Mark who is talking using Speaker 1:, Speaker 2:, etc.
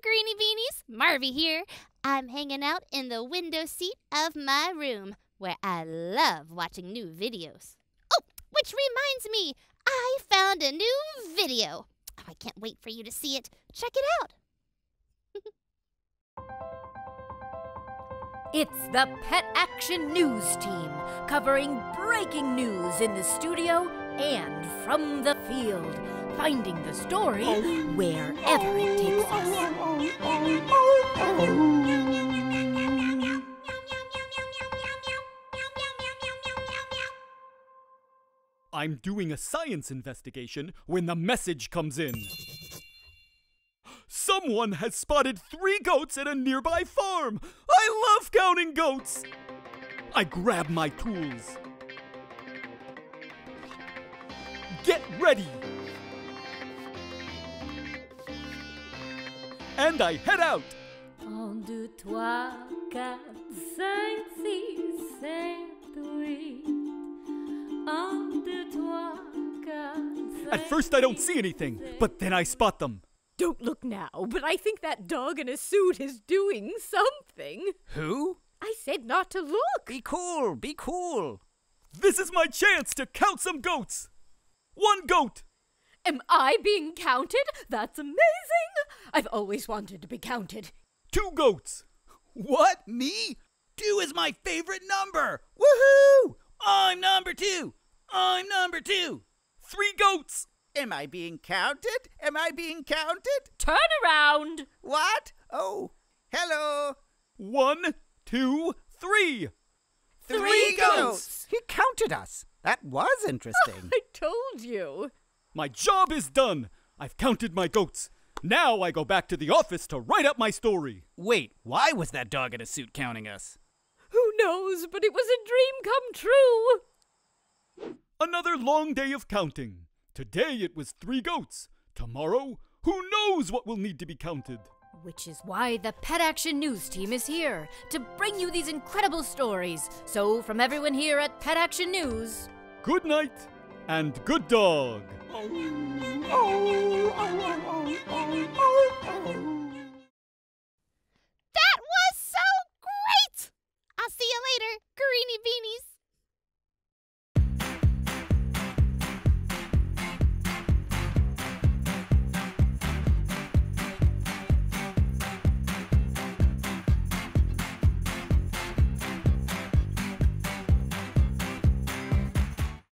Speaker 1: Greenie Beanies. Marvy here. I'm hanging out in the window seat of my room, where I love watching new videos. Oh, which reminds me, I found a new video. Oh, I can't wait for you to see it. Check it out.
Speaker 2: It's the Pet Action News Team, covering breaking news in the studio and from the field, finding the story wherever it takes us.
Speaker 3: I'm doing a science investigation when the message comes in. Someone has spotted 3 goats at a nearby farm! I love counting goats! I grab my tools. Get ready! And I head out!
Speaker 2: 1, 2, 3, 4, 5, 6, 7, 8. 1, 2, 3, 4, 5.
Speaker 3: At first I don't see anything, but then I spot them.
Speaker 4: Don't look now, but I think that dog in a suit is doing something.
Speaker 5: Who?
Speaker 4: I said not to look.
Speaker 5: Be cool, be cool.
Speaker 3: This is my chance to count some goats! 1 goat!
Speaker 4: Am I being counted? That's amazing. I've always wanted to be counted.
Speaker 3: 2 goats!
Speaker 5: What? Me? 2 is my favorite number. Woohoo! I'm number 2. I'm number 2.
Speaker 3: 3 goats!
Speaker 5: Am I being counted? Am I being counted?
Speaker 4: Turn around.
Speaker 5: What? Oh, hello.
Speaker 3: 1, 2, 3!
Speaker 5: 3 goats. He counted us. That was interesting.
Speaker 4: I told you.
Speaker 3: My job is done! I've counted my goats. Now I go back to the office to write up my story.
Speaker 5: Wait, why was that dog in a suit counting us?
Speaker 4: Who knows, but it was a dream come true.
Speaker 3: Another long day of counting. Today it was 3 goats. Tomorrow, who knows what will need to be counted?
Speaker 2: Which is why the Pet Action News Team is here, to bring you these incredible stories. So, from everyone here at Pet Action News,
Speaker 3: Good night and good dog.
Speaker 1: That was so great! I'll see you later, Greenie Beanies.